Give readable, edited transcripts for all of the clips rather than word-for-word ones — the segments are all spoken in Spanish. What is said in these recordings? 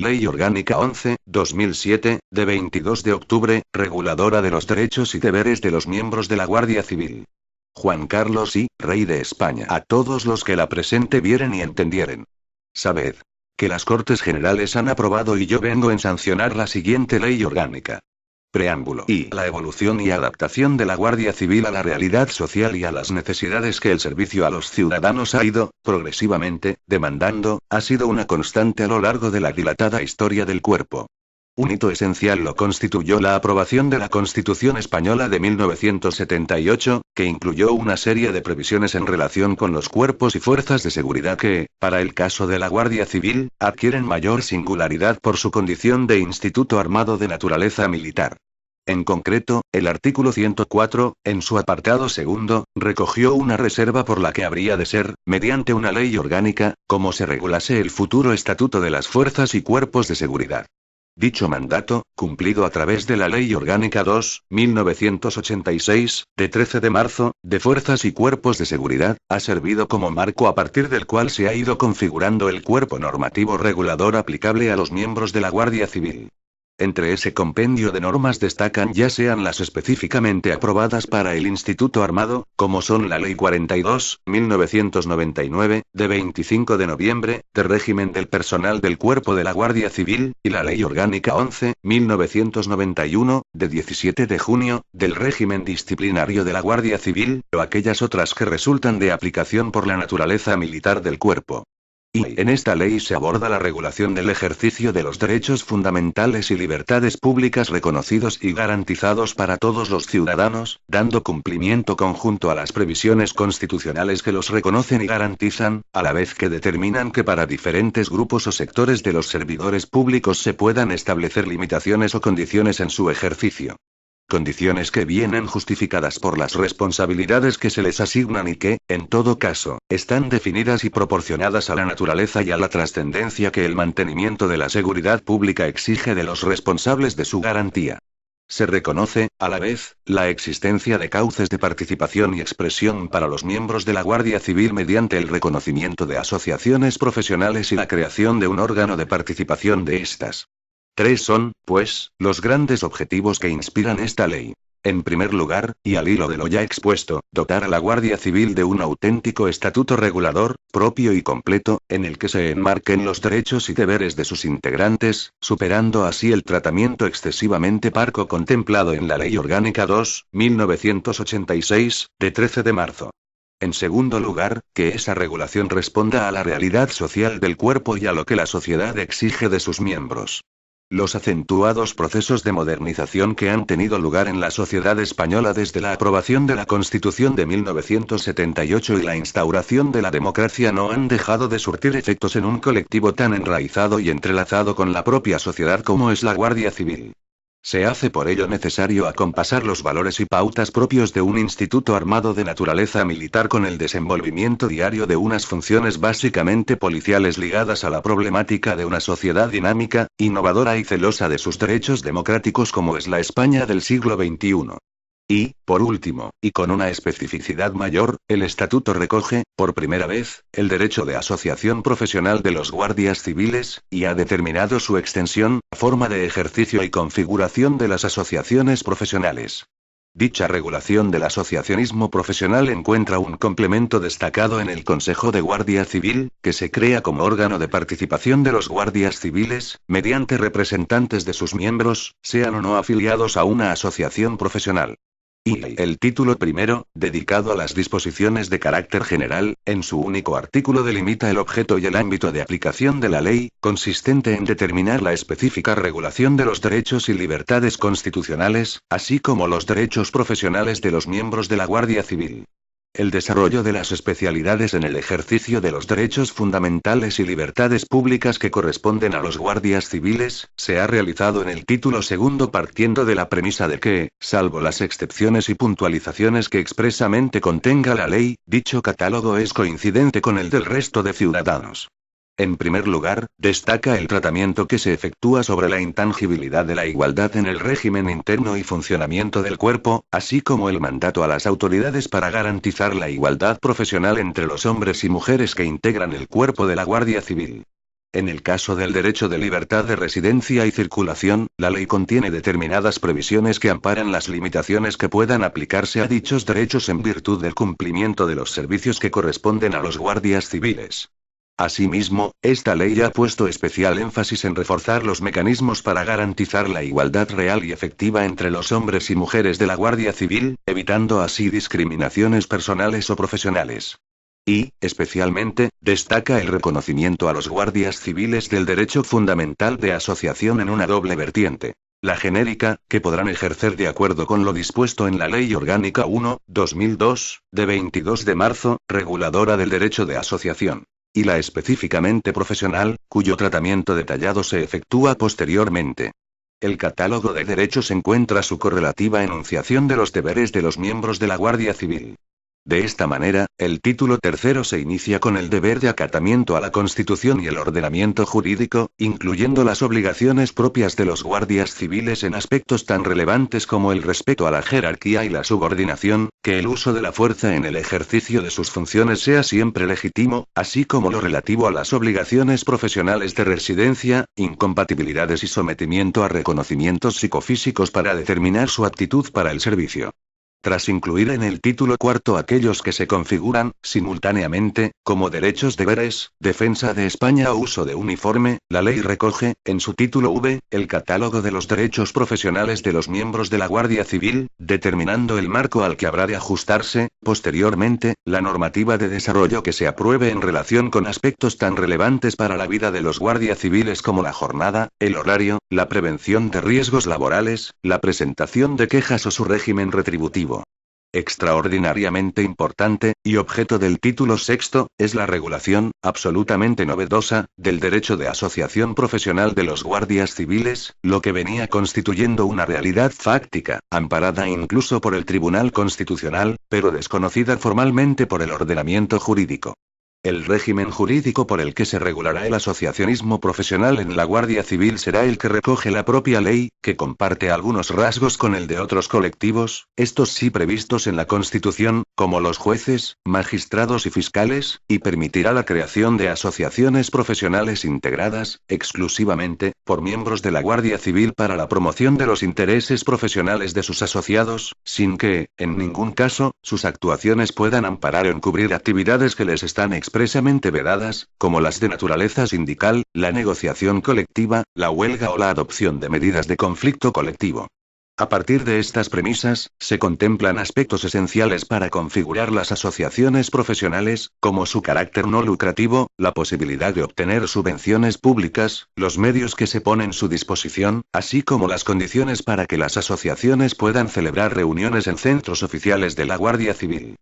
Ley Orgánica 11/2007, de 22 de octubre, reguladora de los derechos y deberes de los miembros de la Guardia Civil. Juan Carlos I, Rey de España. A todos los que la presente vieren y entendieren. Sabed que las Cortes Generales han aprobado y yo vengo en sancionar la siguiente Ley Orgánica. Preámbulo. Y la evolución y adaptación de la Guardia Civil a la realidad social y a las necesidades que el servicio a los ciudadanos ha ido, progresivamente, demandando, ha sido una constante a lo largo de la dilatada historia del cuerpo. Un hito esencial lo constituyó la aprobación de la Constitución Española de 1978, que incluyó una serie de previsiones en relación con los cuerpos y fuerzas de seguridad que, para el caso de la Guardia Civil, adquieren mayor singularidad por su condición de instituto armado de naturaleza militar. En concreto, el artículo 104, en su apartado segundo, recogió una reserva por la que habría de ser, mediante una ley orgánica, como se regulase el futuro estatuto de las fuerzas y cuerpos de seguridad. Dicho mandato, cumplido a través de la Ley Orgánica 2/1986, de 13 de marzo, de Fuerzas y Cuerpos de Seguridad, ha servido como marco a partir del cual se ha ido configurando el cuerpo normativo regulador aplicable a los miembros de la Guardia Civil. Entre ese compendio de normas destacan ya sean las específicamente aprobadas para el Instituto Armado, como son la Ley 42/1999, de 25 de noviembre, de régimen del personal del Cuerpo de la Guardia Civil, y la Ley Orgánica 11/1991, de 17 de junio, del régimen disciplinario de la Guardia Civil, o aquellas otras que resultan de aplicación por la naturaleza militar del cuerpo. Y en esta ley se aborda la regulación del ejercicio de los derechos fundamentales y libertades públicas reconocidos y garantizados para todos los ciudadanos, dando cumplimiento conjunto a las previsiones constitucionales que los reconocen y garantizan, a la vez que determinan que para diferentes grupos o sectores de los servidores públicos se puedan establecer limitaciones o condiciones en su ejercicio. Condiciones que vienen justificadas por las responsabilidades que se les asignan y que, en todo caso, están definidas y proporcionadas a la naturaleza y a la trascendencia que el mantenimiento de la seguridad pública exige de los responsables de su garantía. Se reconoce, a la vez, la existencia de cauces de participación y expresión para los miembros de la Guardia Civil mediante el reconocimiento de asociaciones profesionales y la creación de un órgano de participación de estas. Tres son, pues, los grandes objetivos que inspiran esta ley. En primer lugar, y al hilo de lo ya expuesto, dotar a la Guardia Civil de un auténtico estatuto regulador, propio y completo, en el que se enmarquen los derechos y deberes de sus integrantes, superando así el tratamiento excesivamente parco contemplado en la Ley Orgánica 2/1986, de 13 de marzo. En segundo lugar, que esa regulación responda a la realidad social del cuerpo y a lo que la sociedad exige de sus miembros. Los acentuados procesos de modernización que han tenido lugar en la sociedad española desde la aprobación de la Constitución de 1978 y la instauración de la democracia no han dejado de surtir efectos en un colectivo tan enraizado y entrelazado con la propia sociedad como es la Guardia Civil. Se hace por ello necesario acompasar los valores y pautas propios de un instituto armado de naturaleza militar con el desenvolvimiento diario de unas funciones básicamente policiales ligadas a la problemática de una sociedad dinámica, innovadora y celosa de sus derechos democráticos como es la España del siglo XXI. Y, por último, y con una especificidad mayor, el estatuto recoge, por primera vez, el derecho de asociación profesional de los guardias civiles, y ha determinado su extensión, forma de ejercicio y configuración de las asociaciones profesionales. Dicha regulación del asociacionismo profesional encuentra un complemento destacado en el Consejo de Guardia Civil, que se crea como órgano de participación de los guardias civiles, mediante representantes de sus miembros, sean o no afiliados a una asociación profesional. Y el título primero, dedicado a las disposiciones de carácter general, en su único artículo delimita el objeto y el ámbito de aplicación de la ley, consistente en determinar la específica regulación de los derechos y libertades constitucionales, así como los derechos profesionales de los miembros de la Guardia Civil. El desarrollo de las especialidades en el ejercicio de los derechos fundamentales y libertades públicas que corresponden a los guardias civiles, se ha realizado en el título segundo partiendo de la premisa de que, salvo las excepciones y puntualizaciones que expresamente contenga la ley, dicho catálogo es coincidente con el del resto de ciudadanos. En primer lugar, destaca el tratamiento que se efectúa sobre la intangibilidad de la igualdad en el régimen interno y funcionamiento del cuerpo, así como el mandato a las autoridades para garantizar la igualdad profesional entre los hombres y mujeres que integran el cuerpo de la Guardia Civil. En el caso del derecho de libertad de residencia y circulación, la ley contiene determinadas previsiones que amparan las limitaciones que puedan aplicarse a dichos derechos en virtud del cumplimiento de los servicios que corresponden a los guardias civiles. Asimismo, esta ley ha puesto especial énfasis en reforzar los mecanismos para garantizar la igualdad real y efectiva entre los hombres y mujeres de la Guardia Civil, evitando así discriminaciones personales o profesionales. Y, especialmente, destaca el reconocimiento a los guardias civiles del derecho fundamental de asociación en una doble vertiente. La genérica, que podrán ejercer de acuerdo con lo dispuesto en la Ley Orgánica 1/2002, de 22 de marzo, reguladora del derecho de asociación. Y la específicamente profesional, cuyo tratamiento detallado se efectúa posteriormente. El catálogo de derechos encuentra su correlativa enunciación de los deberes de los miembros de la Guardia Civil. De esta manera, el título tercero se inicia con el deber de acatamiento a la Constitución y el ordenamiento jurídico, incluyendo las obligaciones propias de los guardias civiles en aspectos tan relevantes como el respeto a la jerarquía y la subordinación, que el uso de la fuerza en el ejercicio de sus funciones sea siempre legítimo, así como lo relativo a las obligaciones profesionales de residencia, incompatibilidades y sometimiento a reconocimientos psicofísicos para determinar su aptitud para el servicio. Tras incluir en el título cuarto aquellos que se configuran, simultáneamente, como derechos-deberes, defensa de España o uso de uniforme, la ley recoge, en su título V, el catálogo de los derechos profesionales de los miembros de la Guardia Civil, determinando el marco al que habrá de ajustarse, posteriormente, la normativa de desarrollo que se apruebe en relación con aspectos tan relevantes para la vida de los guardias civiles como la jornada, el horario, la prevención de riesgos laborales, la presentación de quejas o su régimen retributivo. Extraordinariamente importante, y objeto del título sexto, es la regulación, absolutamente novedosa, del derecho de asociación profesional de los guardias civiles, lo que venía constituyendo una realidad fáctica, amparada incluso por el Tribunal Constitucional, pero desconocida formalmente por el ordenamiento jurídico. El régimen jurídico por el que se regulará el asociacionismo profesional en la Guardia Civil será el que recoge la propia ley, que comparte algunos rasgos con el de otros colectivos, estos sí previstos en la Constitución, como los jueces, magistrados y fiscales, y permitirá la creación de asociaciones profesionales integradas, exclusivamente, por miembros de la Guardia Civil para la promoción de los intereses profesionales de sus asociados, sin que, en ningún caso, sus actuaciones puedan amparar o encubrir actividades que les están expresamente vedadas, como las de naturaleza sindical, la negociación colectiva, la huelga o la adopción de medidas de conflicto colectivo. A partir de estas premisas, se contemplan aspectos esenciales para configurar las asociaciones profesionales, como su carácter no lucrativo, la posibilidad de obtener subvenciones públicas, los medios que se ponen a su disposición, así como las condiciones para que las asociaciones puedan celebrar reuniones en centros oficiales de la Guardia Civil.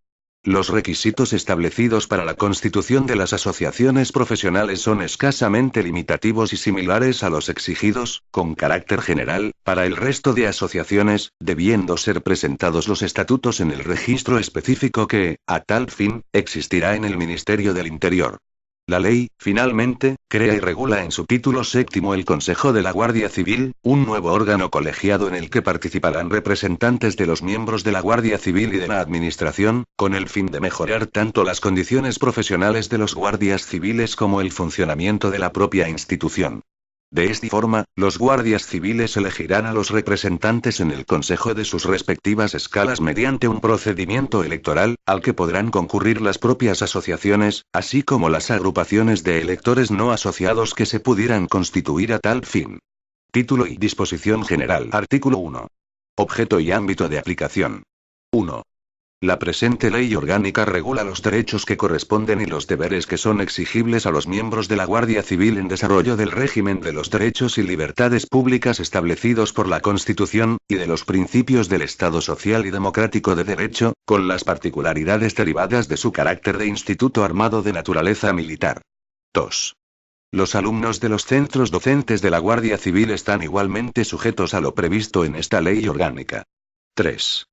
Los requisitos establecidos para la constitución de las asociaciones profesionales son escasamente limitativos y similares a los exigidos, con carácter general, para el resto de asociaciones, debiendo ser presentados los estatutos en el registro específico que, a tal fin, existirá en el Ministerio del Interior. La ley, finalmente, crea y regula en su título séptimo el Consejo de la Guardia Civil, un nuevo órgano colegiado en el que participarán representantes de los miembros de la Guardia Civil y de la Administración, con el fin de mejorar tanto las condiciones profesionales de los guardias civiles como el funcionamiento de la propia institución. De esta forma, los guardias civiles elegirán a los representantes en el Consejo de sus respectivas escalas mediante un procedimiento electoral, al que podrán concurrir las propias asociaciones, así como las agrupaciones de electores no asociados que se pudieran constituir a tal fin. Título y disposición general. Artículo 1. Objeto y ámbito de aplicación. 1. La presente ley orgánica regula los derechos que corresponden y los deberes que son exigibles a los miembros de la Guardia Civil en desarrollo del régimen de los derechos y libertades públicas establecidos por la Constitución, y de los principios del Estado social y democrático de derecho, con las particularidades derivadas de su carácter de instituto armado de naturaleza militar. 2. Los alumnos de los centros docentes de la Guardia Civil están igualmente sujetos a lo previsto en esta ley orgánica. 3.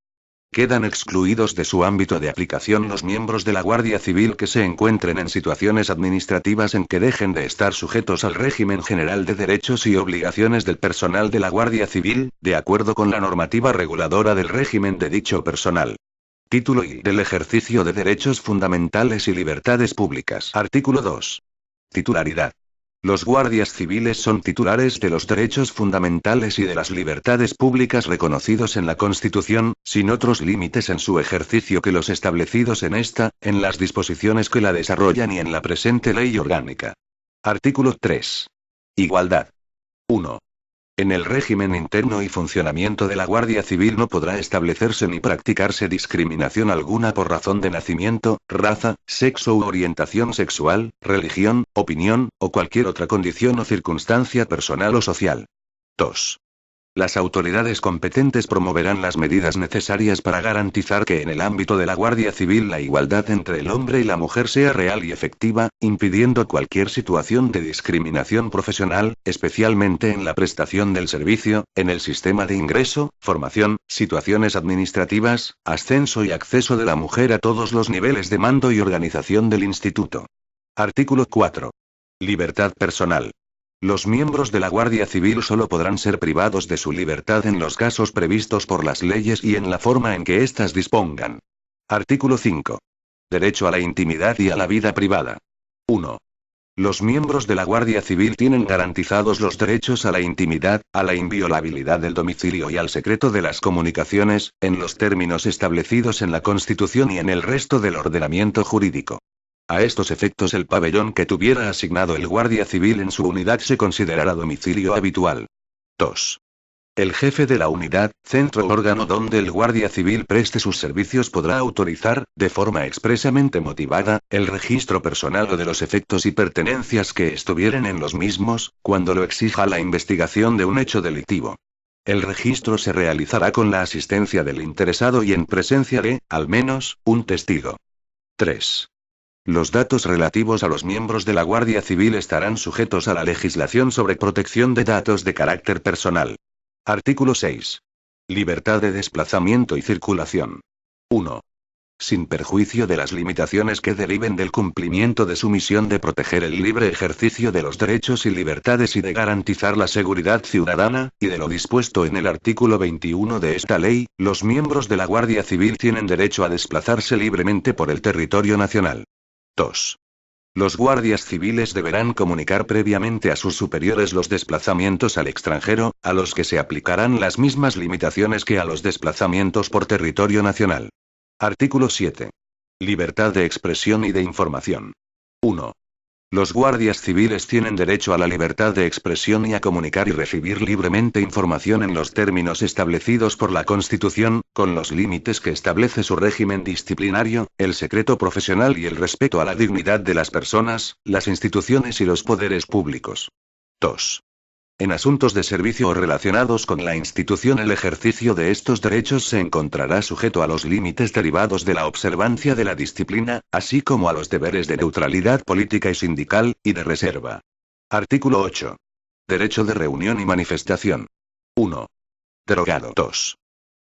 Quedan excluidos de su ámbito de aplicación los miembros de la Guardia Civil que se encuentren en situaciones administrativas en que dejen de estar sujetos al régimen general de derechos y obligaciones del personal de la Guardia Civil, de acuerdo con la normativa reguladora del régimen de dicho personal. Título y del ejercicio de derechos fundamentales y libertades públicas. Artículo 2. Titularidad. Los guardias civiles son titulares de los derechos fundamentales y de las libertades públicas reconocidos en la Constitución, sin otros límites en su ejercicio que los establecidos en esta, en las disposiciones que la desarrollan y en la presente ley orgánica. Artículo 3. Igualdad. 1. En el régimen interno y funcionamiento de la Guardia Civil no podrá establecerse ni practicarse discriminación alguna por razón de nacimiento, raza, sexo u orientación sexual, religión, opinión, o cualquier otra condición o circunstancia personal o social. 2. Las autoridades competentes promoverán las medidas necesarias para garantizar que en el ámbito de la Guardia Civil la igualdad entre el hombre y la mujer sea real y efectiva, impidiendo cualquier situación de discriminación profesional, especialmente en la prestación del servicio, en el sistema de ingreso, formación, situaciones administrativas, ascenso y acceso de la mujer a todos los niveles de mando y organización del instituto. Artículo 4. Libertad personal. Los miembros de la Guardia Civil solo podrán ser privados de su libertad en los casos previstos por las leyes y en la forma en que éstas dispongan. Artículo 5. Derecho a la intimidad y a la vida privada. 1. Los miembros de la Guardia Civil tienen garantizados los derechos a la intimidad, a la inviolabilidad del domicilio y al secreto de las comunicaciones, en los términos establecidos en la Constitución y en el resto del ordenamiento jurídico. A estos efectos el pabellón que tuviera asignado el Guardia Civil en su unidad se considerará domicilio habitual. 2. El jefe de la unidad, centro o órgano donde el Guardia Civil preste sus servicios podrá autorizar, de forma expresamente motivada, el registro personal o de los efectos y pertenencias que estuvieren en los mismos, cuando lo exija la investigación de un hecho delictivo. El registro se realizará con la asistencia del interesado y en presencia de, al menos, un testigo. 3. Los datos relativos a los miembros de la Guardia Civil estarán sujetos a la legislación sobre protección de datos de carácter personal. Artículo 6. Libertad de desplazamiento y circulación. 1. Sin perjuicio de las limitaciones que deriven del cumplimiento de su misión de proteger el libre ejercicio de los derechos y libertades y de garantizar la seguridad ciudadana, y de lo dispuesto en el artículo 21 de esta ley, los miembros de la Guardia Civil tienen derecho a desplazarse libremente por el territorio nacional. 2. Los guardias civiles deberán comunicar previamente a sus superiores los desplazamientos al extranjero, a los que se aplicarán las mismas limitaciones que a los desplazamientos por territorio nacional. Artículo 7. Libertad de expresión y de información. 1. Los guardias civiles tienen derecho a la libertad de expresión y a comunicar y recibir libremente información en los términos establecidos por la Constitución, con los límites que establece su régimen disciplinario, el secreto profesional y el respeto a la dignidad de las personas, las instituciones y los poderes públicos. 2. En asuntos de servicio o relacionados con la institución, el ejercicio de estos derechos se encontrará sujeto a los límites derivados de la observancia de la disciplina, así como a los deberes de neutralidad política y sindical, y de reserva. Artículo 8. Derecho de reunión y manifestación. 1. Derogado. 2.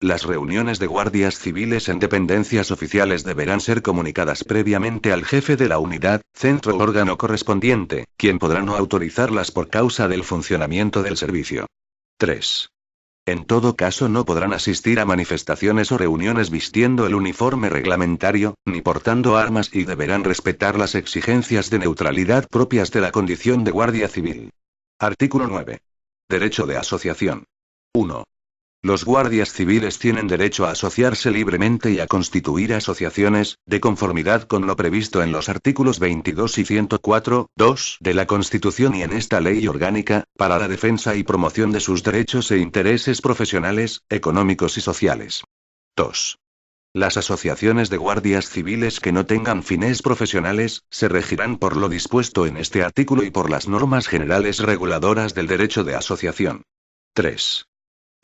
Las reuniones de guardias civiles en dependencias oficiales deberán ser comunicadas previamente al jefe de la unidad, centro o órgano correspondiente, quien podrá no autorizarlas por causa del funcionamiento del servicio. 3. En todo caso no podrán asistir a manifestaciones o reuniones vistiendo el uniforme reglamentario, ni portando armas y deberán respetar las exigencias de neutralidad propias de la condición de guardia civil. Artículo 9. Derecho de asociación. 1. Los guardias civiles tienen derecho a asociarse libremente y a constituir asociaciones, de conformidad con lo previsto en los artículos 22 y 104.2 de la Constitución y en esta ley orgánica, para la defensa y promoción de sus derechos e intereses profesionales, económicos y sociales. 2. Las asociaciones de guardias civiles que no tengan fines profesionales, se regirán por lo dispuesto en este artículo y por las normas generales reguladoras del derecho de asociación. 3.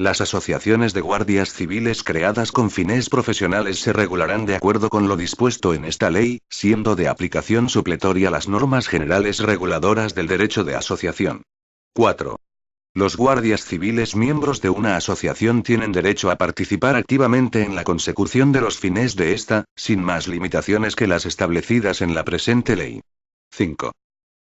Las asociaciones de guardias civiles creadas con fines profesionales se regularán de acuerdo con lo dispuesto en esta ley, siendo de aplicación supletoria las normas generales reguladoras del derecho de asociación. 4. Los guardias civiles miembros de una asociación tienen derecho a participar activamente en la consecución de los fines de esta, sin más limitaciones que las establecidas en la presente ley. 5.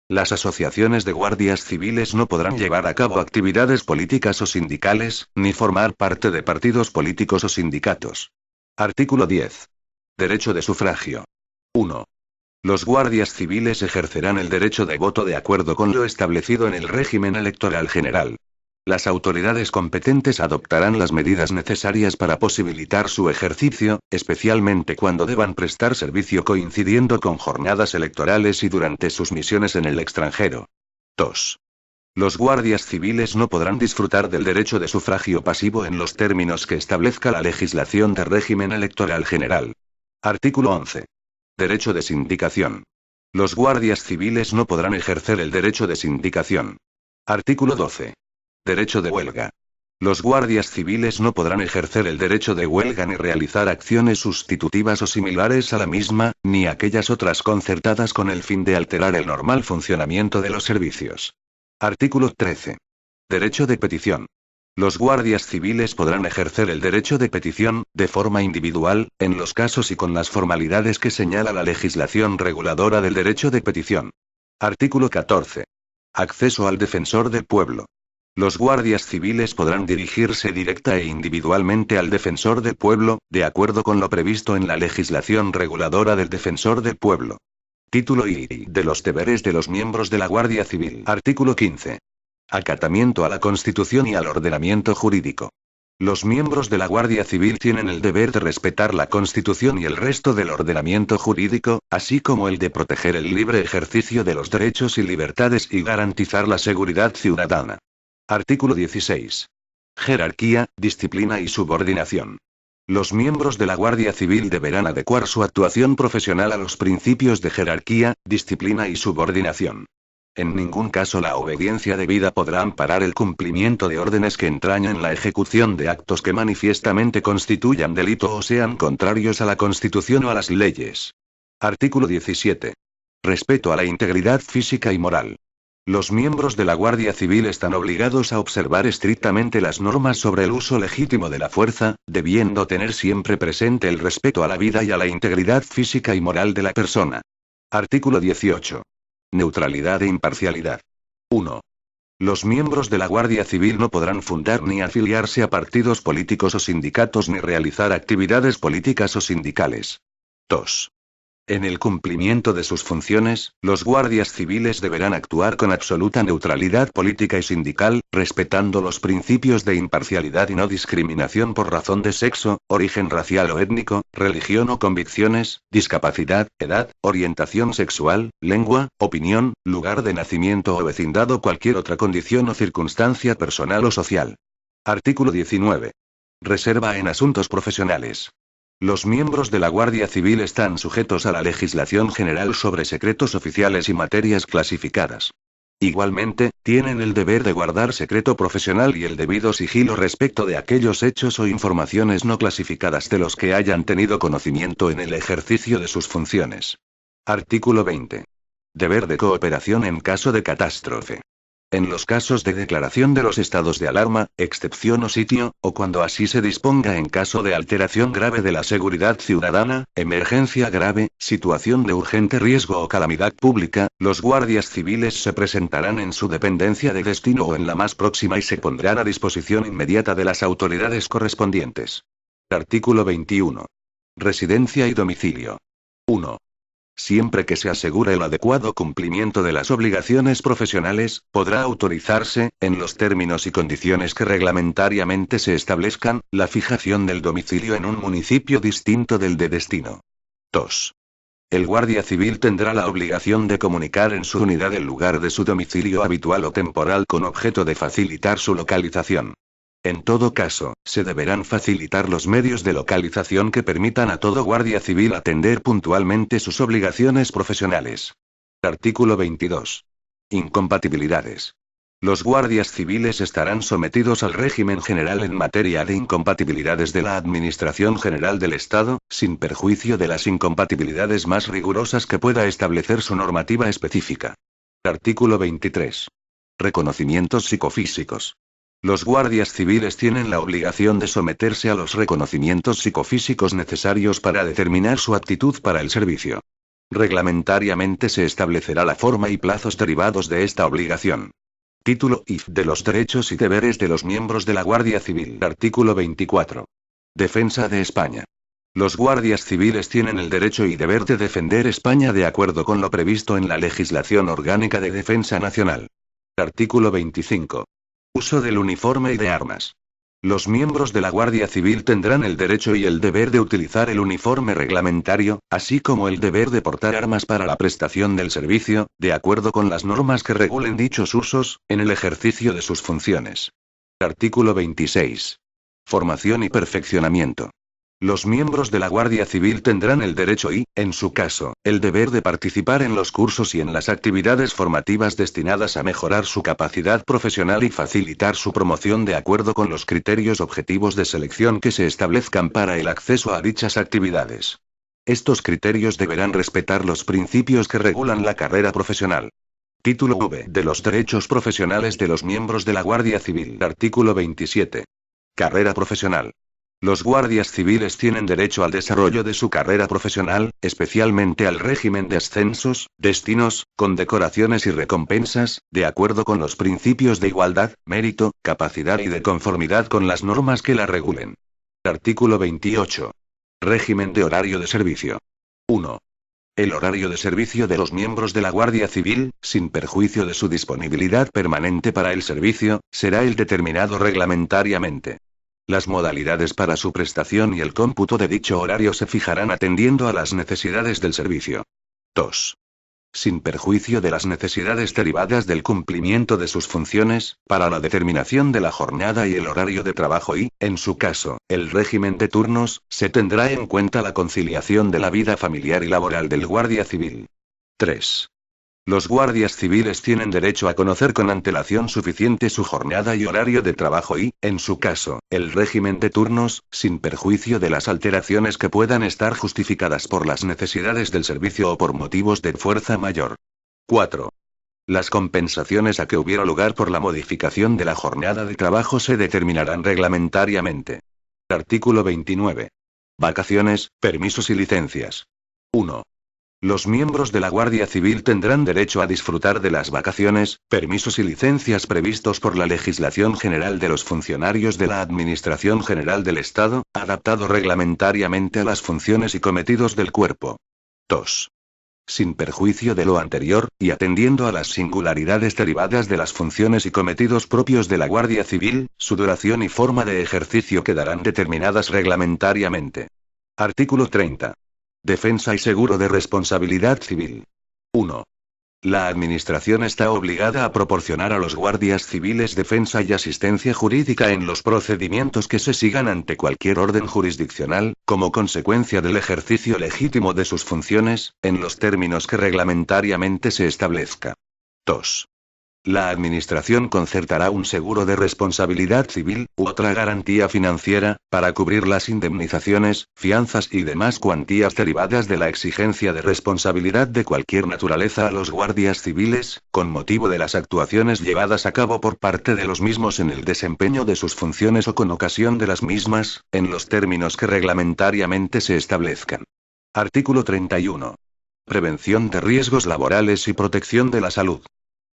Las asociaciones de guardias civiles no podrán llevar a cabo actividades políticas o sindicales, ni formar parte de partidos políticos o sindicatos. Artículo 10. Derecho de sufragio. 1. Los guardias civiles ejercerán el derecho de voto de acuerdo con lo establecido en el régimen electoral general. Las autoridades competentes adoptarán las medidas necesarias para posibilitar su ejercicio, especialmente cuando deban prestar servicio coincidiendo con jornadas electorales y durante sus misiones en el extranjero. 2. Los guardias civiles no podrán disfrutar del derecho de sufragio pasivo en los términos que establezca la legislación de régimen electoral general. Artículo 11. Derecho de sindicación. Los guardias civiles no podrán ejercer el derecho de sindicación. Artículo 12. Derecho de huelga. Los guardias civiles no podrán ejercer el derecho de huelga ni realizar acciones sustitutivas o similares a la misma, ni aquellas otras concertadas con el fin de alterar el normal funcionamiento de los servicios. Artículo 13. Derecho de petición. Los guardias civiles podrán ejercer el derecho de petición, de forma individual, en los casos y con las formalidades que señala la legislación reguladora del derecho de petición. Artículo 14. Acceso al defensor del pueblo. Los guardias civiles podrán dirigirse directa e individualmente al defensor del pueblo, de acuerdo con lo previsto en la legislación reguladora del defensor del pueblo. Título I de los deberes de los miembros de la Guardia Civil. Artículo 15. Acatamiento a la Constitución y al ordenamiento jurídico. Los miembros de la Guardia Civil tienen el deber de respetar la Constitución y el resto del ordenamiento jurídico, así como el de proteger el libre ejercicio de los derechos y libertades y garantizar la seguridad ciudadana. Artículo 16. Jerarquía, disciplina y subordinación. Los miembros de la Guardia Civil deberán adecuar su actuación profesional a los principios de jerarquía, disciplina y subordinación. En ningún caso la obediencia debida podrá amparar el cumplimiento de órdenes que entrañen la ejecución de actos que manifiestamente constituyan delito o sean contrarios a la Constitución o a las leyes. Artículo 17. Respeto a la integridad física y moral. Los miembros de la Guardia Civil están obligados a observar estrictamente las normas sobre el uso legítimo de la fuerza, debiendo tener siempre presente el respeto a la vida y a la integridad física y moral de la persona. Artículo 18. Neutralidad e imparcialidad. 1. Los miembros de la Guardia Civil no podrán fundar ni afiliarse a partidos políticos o sindicatos ni realizar actividades políticas o sindicales. 2. En el cumplimiento de sus funciones, los guardias civiles deberán actuar con absoluta neutralidad política y sindical, respetando los principios de imparcialidad y no discriminación por razón de sexo, origen racial o étnico, religión o convicciones, discapacidad, edad, orientación sexual, lengua, opinión, lugar de nacimiento o vecindad o cualquier otra condición o circunstancia personal o social. Artículo 19. Reserva en asuntos profesionales. Los miembros de la Guardia Civil están sujetos a la legislación general sobre secretos oficiales y materias clasificadas. Igualmente, tienen el deber de guardar secreto profesional y el debido sigilo respecto de aquellos hechos o informaciones no clasificadas de los que hayan tenido conocimiento en el ejercicio de sus funciones. Artículo 20. Deber de cooperación en caso de catástrofe. En los casos de declaración de los estados de alarma, excepción o sitio, o cuando así se disponga en caso de alteración grave de la seguridad ciudadana, emergencia grave, situación de urgente riesgo o calamidad pública, los guardias civiles se presentarán en su dependencia de destino o en la más próxima y se pondrán a disposición inmediata de las autoridades correspondientes. Artículo 21. Residencia y domicilio. 1. Siempre que se asegure el adecuado cumplimiento de las obligaciones profesionales, podrá autorizarse, en los términos y condiciones que reglamentariamente se establezcan, la fijación del domicilio en un municipio distinto del de destino. 2. El guardia civil tendrá la obligación de comunicar en su unidad el lugar de su domicilio habitual o temporal con objeto de facilitar su localización. En todo caso, se deberán facilitar los medios de localización que permitan a todo guardia civil atender puntualmente sus obligaciones profesionales. Artículo 22. Incompatibilidades. Los guardias civiles estarán sometidos al régimen general en materia de incompatibilidades de la Administración General del Estado, sin perjuicio de las incompatibilidades más rigurosas que pueda establecer su normativa específica. Artículo 23. Reconocimientos psicofísicos. Los guardias civiles tienen la obligación de someterse a los reconocimientos psicofísicos necesarios para determinar su aptitud para el servicio. Reglamentariamente se establecerá la forma y plazos derivados de esta obligación. Título I de los derechos y deberes de los miembros de la Guardia Civil. Artículo 24. Defensa de España. Los guardias civiles tienen el derecho y deber de defender España de acuerdo con lo previsto en la legislación orgánica de defensa nacional. Artículo 25. Uso del uniforme y de armas. Los miembros de la Guardia Civil tendrán el derecho y el deber de utilizar el uniforme reglamentario, así como el deber de portar armas para la prestación del servicio, de acuerdo con las normas que regulen dichos usos, en el ejercicio de sus funciones. Artículo 26. Formación y perfeccionamiento. Los miembros de la Guardia Civil tendrán el derecho y, en su caso, el deber de participar en los cursos y en las actividades formativas destinadas a mejorar su capacidad profesional y facilitar su promoción de acuerdo con los criterios objetivos de selección que se establezcan para el acceso a dichas actividades. Estos criterios deberán respetar los principios que regulan la carrera profesional. Título V de los derechos profesionales de los miembros de la Guardia Civil. Artículo 27. Carrera profesional. Los guardias civiles tienen derecho al desarrollo de su carrera profesional, especialmente al régimen de ascensos, destinos, condecoraciones y recompensas, de acuerdo con los principios de igualdad, mérito, capacidad y de conformidad con las normas que la regulen. Artículo 28. Régimen de horario de servicio. 1. El horario de servicio de los miembros de la Guardia Civil, sin perjuicio de su disponibilidad permanente para el servicio, será el determinado reglamentariamente. Las modalidades para su prestación y el cómputo de dicho horario se fijarán atendiendo a las necesidades del servicio. 2. Sin perjuicio de las necesidades derivadas del cumplimiento de sus funciones, para la determinación de la jornada y el horario de trabajo y, en su caso, el régimen de turnos, se tendrá en cuenta la conciliación de la vida familiar y laboral del guardia civil. 3. Los guardias civiles tienen derecho a conocer con antelación suficiente su jornada y horario de trabajo y, en su caso, el régimen de turnos, sin perjuicio de las alteraciones que puedan estar justificadas por las necesidades del servicio o por motivos de fuerza mayor. 4. Las compensaciones a que hubiera lugar por la modificación de la jornada de trabajo se determinarán reglamentariamente. Artículo 29. Vacaciones, permisos y licencias. 1. Los miembros de la Guardia Civil tendrán derecho a disfrutar de las vacaciones, permisos y licencias previstos por la legislación general de los funcionarios de la Administración General del Estado, adaptado reglamentariamente a las funciones y cometidos del cuerpo. 2. Sin perjuicio de lo anterior, y atendiendo a las singularidades derivadas de las funciones y cometidos propios de la Guardia Civil, su duración y forma de ejercicio quedarán determinadas reglamentariamente. Artículo 30. Defensa y seguro de responsabilidad civil. 1. La Administración está obligada a proporcionar a los guardias civiles defensa y asistencia jurídica en los procedimientos que se sigan ante cualquier orden jurisdiccional, como consecuencia del ejercicio legítimo de sus funciones, en los términos que reglamentariamente se establezca. 2. La Administración concertará un seguro de responsabilidad civil, u otra garantía financiera, para cubrir las indemnizaciones, fianzas y demás cuantías derivadas de la exigencia de responsabilidad de cualquier naturaleza a los guardias civiles, con motivo de las actuaciones llevadas a cabo por parte de los mismos en el desempeño de sus funciones o con ocasión de las mismas, en los términos que reglamentariamente se establezcan. Artículo 31. Prevención de riesgos laborales y protección de la salud.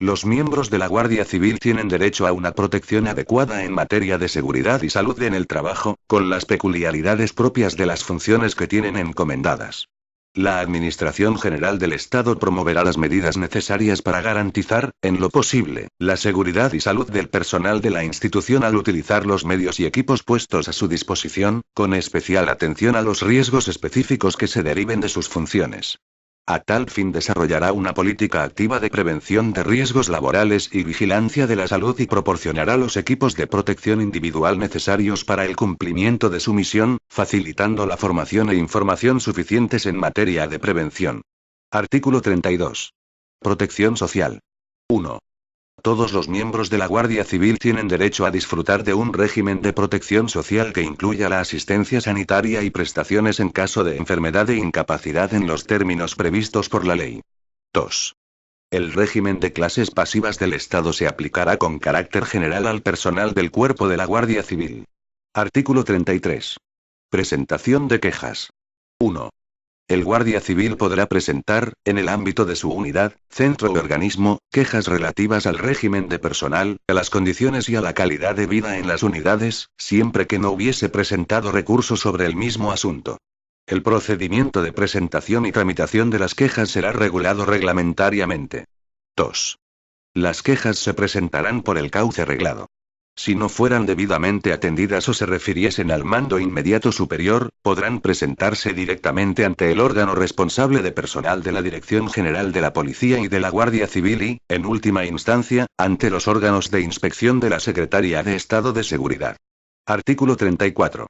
Los miembros de la Guardia Civil tienen derecho a una protección adecuada en materia de seguridad y salud en el trabajo, con las peculiaridades propias de las funciones que tienen encomendadas. La Administración General del Estado promoverá las medidas necesarias para garantizar, en lo posible, la seguridad y salud del personal de la institución al utilizar los medios y equipos puestos a su disposición, con especial atención a los riesgos específicos que se deriven de sus funciones. A tal fin desarrollará una política activa de prevención de riesgos laborales y vigilancia de la salud y proporcionará los equipos de protección individual necesarios para el cumplimiento de su misión, facilitando la formación e información suficientes en materia de prevención. Artículo 32. Protección social. 1. Todos los miembros de la Guardia Civil tienen derecho a disfrutar de un régimen de protección social que incluya la asistencia sanitaria y prestaciones en caso de enfermedad e incapacidad en los términos previstos por la ley. 2. El régimen de clases pasivas del Estado se aplicará con carácter general al personal del cuerpo de la Guardia Civil. Artículo 33. Presentación de quejas. 1. El guardia civil podrá presentar, en el ámbito de su unidad, centro o organismo, quejas relativas al régimen de personal, a las condiciones y a la calidad de vida en las unidades, siempre que no hubiese presentado recurso sobre el mismo asunto. El procedimiento de presentación y tramitación de las quejas será regulado reglamentariamente. 2. Las quejas se presentarán por el cauce reglado. Si no fueran debidamente atendidas o se refiriesen al mando inmediato superior, podrán presentarse directamente ante el órgano responsable de personal de la Dirección General de la Policía y de la Guardia Civil y, en última instancia, ante los órganos de inspección de la Secretaría de Estado de Seguridad. Artículo 34.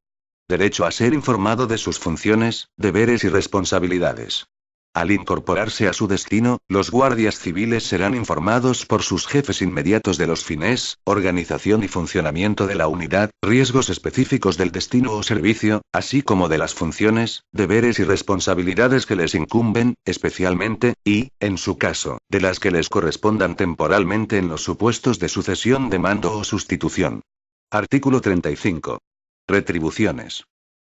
Derecho a ser informado de sus funciones, deberes y responsabilidades. Al incorporarse a su destino, los guardias civiles serán informados por sus jefes inmediatos de los fines, organización y funcionamiento de la unidad, riesgos específicos del destino o servicio, así como de las funciones, deberes y responsabilidades que les incumben, especialmente, y, en su caso, de las que les correspondan temporalmente en los supuestos de sucesión de mando o sustitución. Artículo 35. Retribuciones.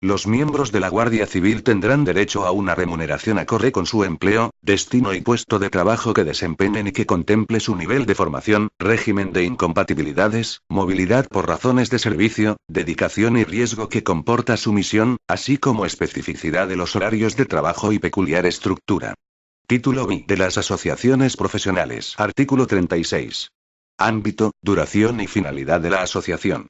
Los miembros de la Guardia Civil tendrán derecho a una remuneración acorde con su empleo, destino y puesto de trabajo que desempeñen y que contemple su nivel de formación, régimen de incompatibilidades, movilidad por razones de servicio, dedicación y riesgo que comporta su misión, así como especificidad de los horarios de trabajo y peculiar estructura. Título B de las asociaciones profesionales. Artículo 36. Ámbito, duración y finalidad de la asociación.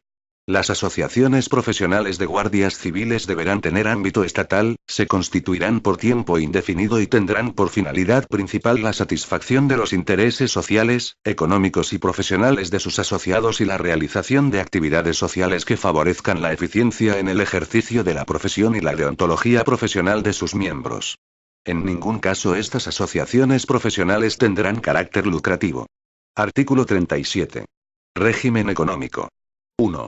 Las asociaciones profesionales de guardias civiles deberán tener ámbito estatal, se constituirán por tiempo indefinido y tendrán por finalidad principal la satisfacción de los intereses sociales, económicos y profesionales de sus asociados y la realización de actividades sociales que favorezcan la eficiencia en el ejercicio de la profesión y la deontología profesional de sus miembros. En ningún caso estas asociaciones profesionales tendrán carácter lucrativo. Artículo 37. Régimen económico. 1.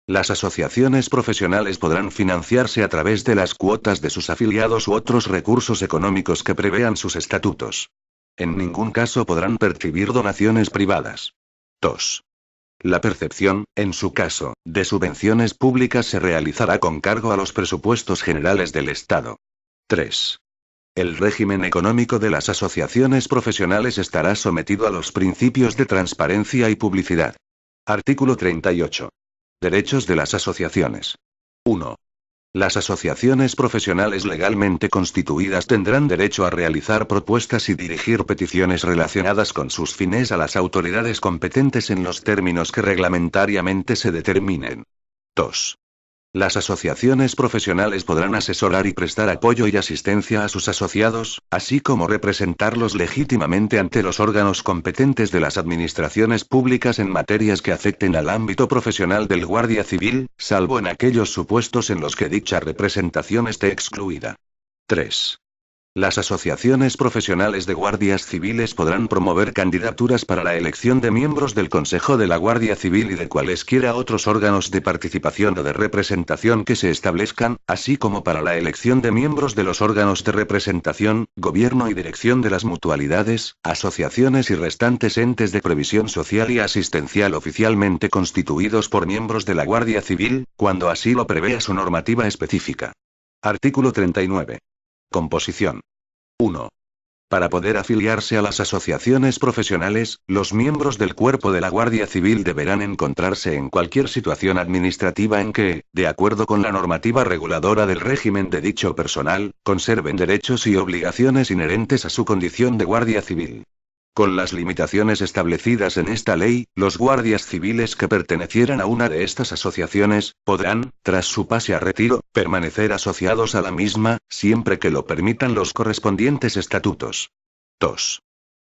Las asociaciones profesionales podrán financiarse a través de las cuotas de sus afiliados u otros recursos económicos que prevean sus estatutos. En ningún caso podrán percibir donaciones privadas. 2. La percepción, en su caso, de subvenciones públicas se realizará con cargo a los presupuestos generales del Estado. 3. El régimen económico de las asociaciones profesionales estará sometido a los principios de transparencia y publicidad. Artículo 38. Derechos de las asociaciones. 1. Las asociaciones profesionales legalmente constituidas tendrán derecho a realizar propuestas y dirigir peticiones relacionadas con sus fines a las autoridades competentes en los términos que reglamentariamente se determinen. 2. Las asociaciones profesionales podrán asesorar y prestar apoyo y asistencia a sus asociados, así como representarlos legítimamente ante los órganos competentes de las administraciones públicas en materias que afecten al ámbito profesional del guardia civil, salvo en aquellos supuestos en los que dicha representación esté excluida. 3. Las asociaciones profesionales de guardias civiles podrán promover candidaturas para la elección de miembros del Consejo de la Guardia Civil y de cualesquiera otros órganos de participación o de representación que se establezcan, así como para la elección de miembros de los órganos de representación, gobierno y dirección de las mutualidades, asociaciones y restantes entes de previsión social y asistencial oficialmente constituidos por miembros de la Guardia Civil, cuando así lo prevea su normativa específica. Artículo 39. Composición. 1. Para poder afiliarse a las asociaciones profesionales, los miembros del cuerpo de la Guardia Civil deberán encontrarse en cualquier situación administrativa en que, de acuerdo con la normativa reguladora del régimen de dicho personal, conserven derechos y obligaciones inherentes a su condición de guardia civil. Con las limitaciones establecidas en esta ley, los guardias civiles que pertenecieran a una de estas asociaciones, podrán, tras su pase a retiro, permanecer asociados a la misma, siempre que lo permitan los correspondientes estatutos. 2.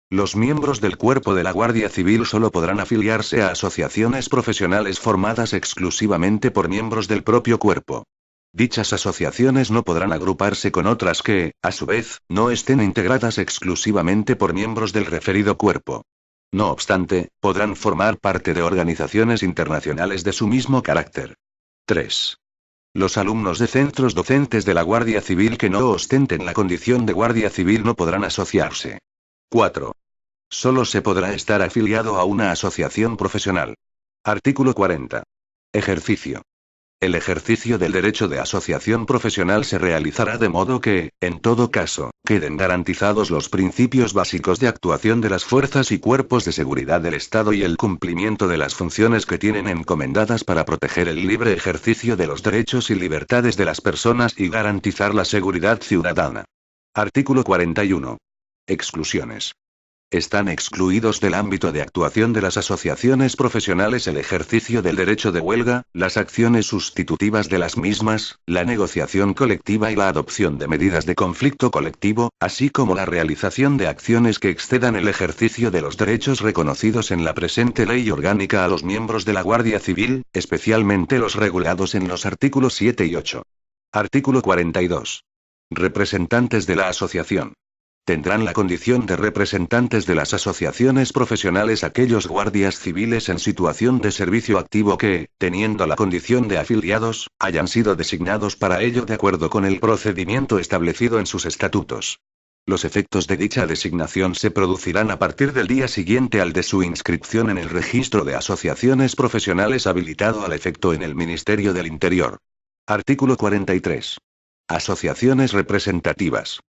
Los miembros del cuerpo de la Guardia Civil solo podrán afiliarse a asociaciones profesionales formadas exclusivamente por miembros del propio cuerpo. Dichas asociaciones no podrán agruparse con otras que, a su vez, no estén integradas exclusivamente por miembros del referido cuerpo. No obstante, podrán formar parte de organizaciones internacionales de su mismo carácter. 3. Los alumnos de centros docentes de la Guardia Civil que no ostenten la condición de Guardia Civil no podrán asociarse. 4. Solo se podrá estar afiliado a una asociación profesional. Artículo 40. Ejercicio. El ejercicio del derecho de asociación profesional se realizará de modo que, en todo caso, queden garantizados los principios básicos de actuación de las fuerzas y cuerpos de seguridad del Estado y el cumplimiento de las funciones que tienen encomendadas para proteger el libre ejercicio de los derechos y libertades de las personas y garantizar la seguridad ciudadana. Artículo 41. Exclusiones. Están excluidos del ámbito de actuación de las asociaciones profesionales el ejercicio del derecho de huelga, las acciones sustitutivas de las mismas, la negociación colectiva y la adopción de medidas de conflicto colectivo, así como la realización de acciones que excedan el ejercicio de los derechos reconocidos en la presente ley orgánica a los miembros de la Guardia Civil, especialmente los regulados en los artículos 7 y 8. Artículo 42. Representantes de la asociación. Tendrán la condición de representantes de las asociaciones profesionales aquellos guardias civiles en situación de servicio activo que, teniendo la condición de afiliados, hayan sido designados para ello de acuerdo con el procedimiento establecido en sus estatutos. Los efectos de dicha designación se producirán a partir del día siguiente al de su inscripción en el registro de asociaciones profesionales habilitado al efecto en el Ministerio del Interior. Artículo 43. Asociaciones representativas.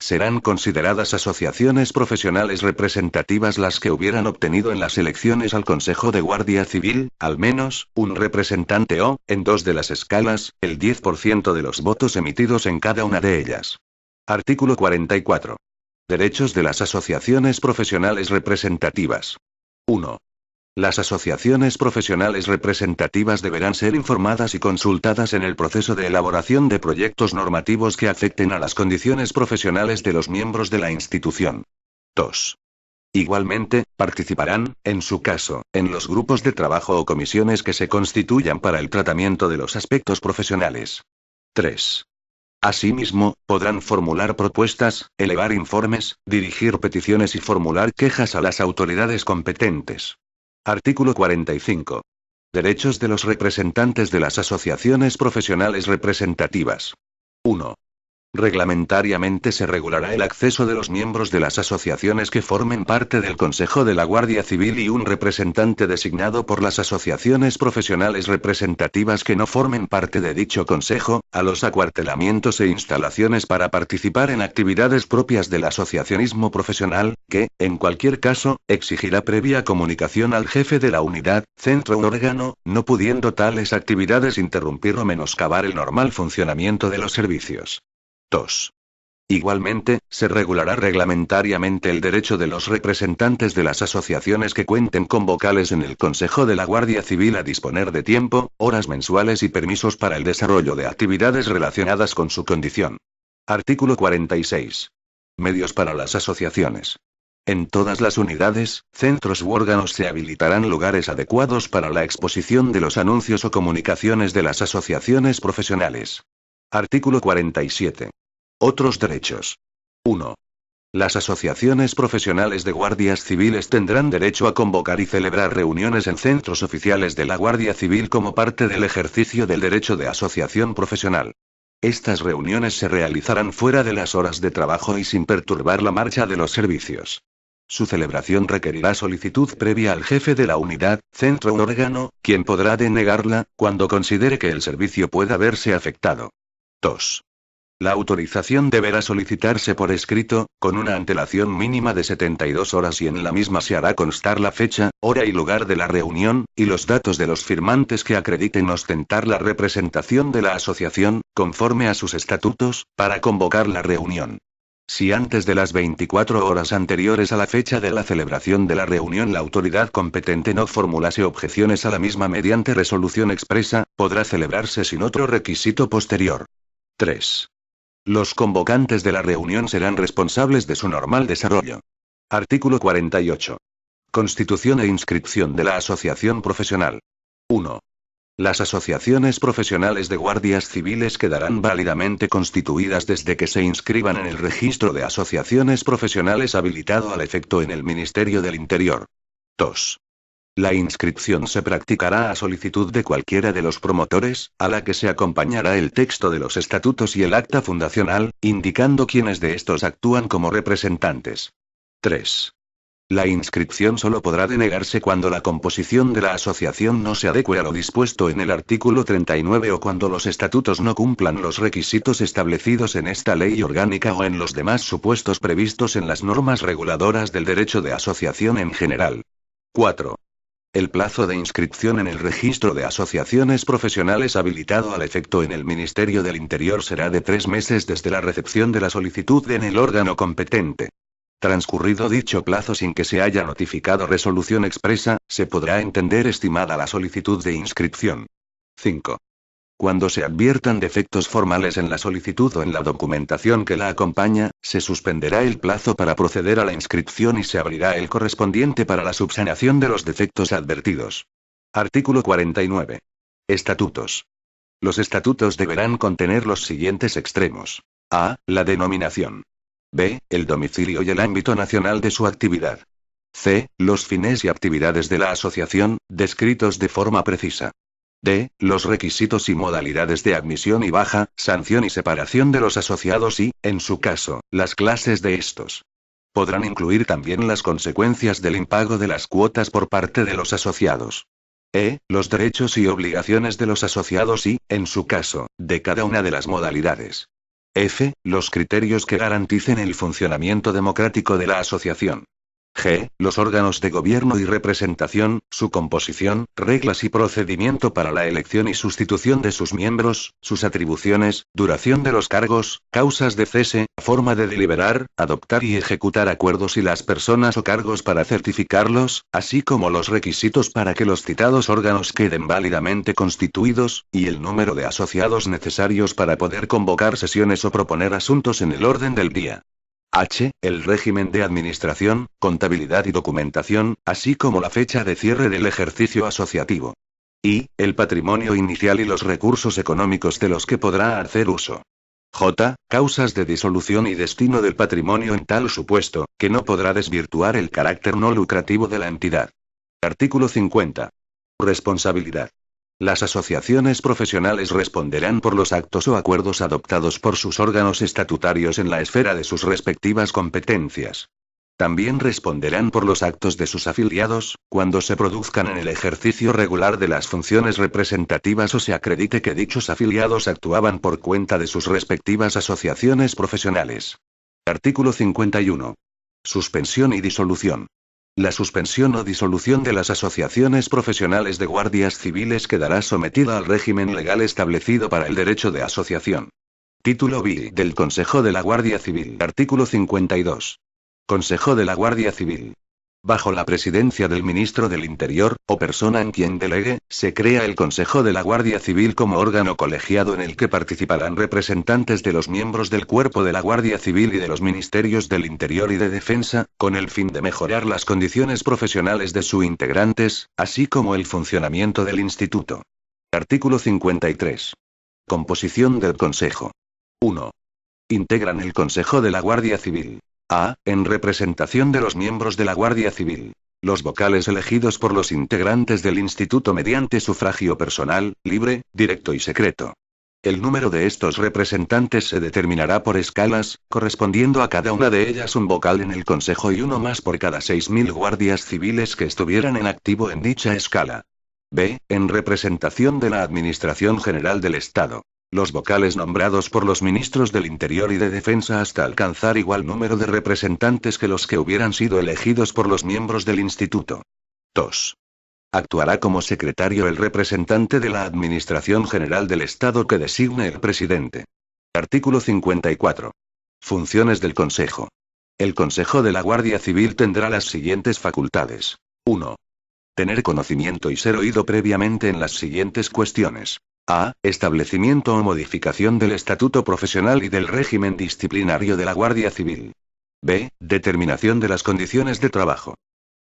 Serán consideradas asociaciones profesionales representativas las que hubieran obtenido en las elecciones al Consejo de Guardia Civil, al menos, un representante o, en dos de las escalas, el 10% de los votos emitidos en cada una de ellas. Artículo 44. Derechos de las asociaciones profesionales representativas. 1. Las asociaciones profesionales representativas deberán ser informadas y consultadas en el proceso de elaboración de proyectos normativos que afecten a las condiciones profesionales de los miembros de la institución. 2. Igualmente, participarán, en su caso, en los grupos de trabajo o comisiones que se constituyan para el tratamiento de los aspectos profesionales. 3. Asimismo, podrán formular propuestas, elevar informes, dirigir peticiones y formular quejas a las autoridades competentes. Artículo 45. Derechos de los representantes de las asociaciones profesionales representativas. 1. Reglamentariamente se regulará el acceso de los miembros de las asociaciones que formen parte del Consejo de la Guardia Civil y un representante designado por las asociaciones profesionales representativas que no formen parte de dicho consejo, a los acuartelamientos e instalaciones para participar en actividades propias del asociacionismo profesional, que, en cualquier caso, exigirá previa comunicación al jefe de la unidad, centro o órgano, no pudiendo tales actividades interrumpir o menoscabar el normal funcionamiento de los servicios. 2. Igualmente, se regulará reglamentariamente el derecho de los representantes de las asociaciones que cuenten con vocales en el Consejo de la Guardia Civil a disponer de tiempo, horas mensuales y permisos para el desarrollo de actividades relacionadas con su condición. Artículo 46. Medios para las asociaciones. En todas las unidades, centros u órganos se habilitarán lugares adecuados para la exposición de los anuncios o comunicaciones de las asociaciones profesionales. Artículo 47. Otros derechos. 1. Las asociaciones profesionales de guardias civiles tendrán derecho a convocar y celebrar reuniones en centros oficiales de la Guardia Civil como parte del ejercicio del derecho de asociación profesional. Estas reuniones se realizarán fuera de las horas de trabajo y sin perturbar la marcha de los servicios. Su celebración requerirá solicitud previa al jefe de la unidad, centro o órgano, quien podrá denegarla, cuando considere que el servicio pueda verse afectado. 2. La autorización deberá solicitarse por escrito, con una antelación mínima de 72 horas y en la misma se hará constar la fecha, hora y lugar de la reunión, y los datos de los firmantes que acrediten ostentar la representación de la asociación, conforme a sus estatutos, para convocar la reunión. Si antes de las 24 horas anteriores a la fecha de la celebración de la reunión la autoridad competente no formulase objeciones a la misma mediante resolución expresa, podrá celebrarse sin otro requisito posterior. 3. Los convocantes de la reunión serán responsables de su normal desarrollo. Artículo 48. Constitución e inscripción de la asociación profesional. 1. Las asociaciones profesionales de guardias civiles quedarán válidamente constituidas desde que se inscriban en el registro de asociaciones profesionales habilitado al efecto en el Ministerio del Interior. 2. La inscripción se practicará a solicitud de cualquiera de los promotores, a la que se acompañará el texto de los estatutos y el acta fundacional, indicando quiénes de estos actúan como representantes. 3. La inscripción solo podrá denegarse cuando la composición de la asociación no se adecue a lo dispuesto en el artículo 39 o cuando los estatutos no cumplan los requisitos establecidos en esta ley orgánica o en los demás supuestos previstos en las normas reguladoras del derecho de asociación en general. 4. El plazo de inscripción en el registro de asociaciones profesionales habilitado al efecto en el Ministerio del Interior será de 3 meses desde la recepción de la solicitud en el órgano competente. Transcurrido dicho plazo sin que se haya notificado resolución expresa, se podrá entender estimada la solicitud de inscripción. 5. Cuando se adviertan defectos formales en la solicitud o en la documentación que la acompaña, se suspenderá el plazo para proceder a la inscripción y se abrirá el correspondiente para la subsanación de los defectos advertidos. Artículo 49. Estatutos. Los estatutos deberán contener los siguientes extremos. A. La denominación. B. El domicilio y el ámbito nacional de su actividad. C. Los fines y actividades de la asociación, descritos de forma precisa. D. Los requisitos y modalidades de admisión y baja, sanción y separación de los asociados y, en su caso, las clases de estos. Podrán incluir también las consecuencias del impago de las cuotas por parte de los asociados. E. Los derechos y obligaciones de los asociados y, en su caso, de cada una de las modalidades. F. Los criterios que garanticen el funcionamiento democrático de la asociación. G. Los órganos de gobierno y representación, su composición, reglas y procedimiento para la elección y sustitución de sus miembros, sus atribuciones, duración de los cargos, causas de cese, forma de deliberar, adoptar y ejecutar acuerdos y las personas o cargos para certificarlos, así como los requisitos para que los citados órganos queden válidamente constituidos, y el número de asociados necesarios para poder convocar sesiones o proponer asuntos en el orden del día. H. El régimen de administración, contabilidad y documentación, así como la fecha de cierre del ejercicio asociativo. I. El patrimonio inicial y los recursos económicos de los que podrá hacer uso. J. Causas de disolución y destino del patrimonio en tal supuesto, que no podrá desvirtuar el carácter no lucrativo de la entidad. Artículo 50. Responsabilidad. Las asociaciones profesionales responderán por los actos o acuerdos adoptados por sus órganos estatutarios en la esfera de sus respectivas competencias. También responderán por los actos de sus afiliados, cuando se produzcan en el ejercicio regular de las funciones representativas o se acredite que dichos afiliados actuaban por cuenta de sus respectivas asociaciones profesionales. Artículo 51. Suspensión y disolución. La suspensión o disolución de las asociaciones profesionales de guardias civiles quedará sometida al régimen legal establecido para el derecho de asociación. Título B del Consejo de la Guardia Civil. Artículo 52. Consejo de la Guardia Civil. Bajo la presidencia del Ministro del Interior, o persona en quien delegue, se crea el Consejo de la Guardia Civil como órgano colegiado en el que participarán representantes de los miembros del Cuerpo de la Guardia Civil y de los Ministerios del Interior y de Defensa, con el fin de mejorar las condiciones profesionales de sus integrantes, así como el funcionamiento del Instituto. Artículo 53. Composición del Consejo. 1. Integran el Consejo de la Guardia Civil. A. En representación de los miembros de la Guardia Civil. Los vocales elegidos por los integrantes del Instituto mediante sufragio personal, libre, directo y secreto. El número de estos representantes se determinará por escalas, correspondiendo a cada una de ellas un vocal en el Consejo y uno más por cada 6.000 guardias civiles que estuvieran en activo en dicha escala. B. En representación de la Administración General del Estado. Los vocales nombrados por los ministros del Interior y de Defensa hasta alcanzar igual número de representantes que los que hubieran sido elegidos por los miembros del Instituto. 2. Actuará como secretario el representante de la Administración General del Estado que designe el presidente. Artículo 54. Funciones del Consejo. El Consejo de la Guardia Civil tendrá las siguientes facultades. 1. Tener conocimiento y ser oído previamente en las siguientes cuestiones. A. Establecimiento o modificación del estatuto profesional y del régimen disciplinario de la Guardia Civil. B. Determinación de las condiciones de trabajo.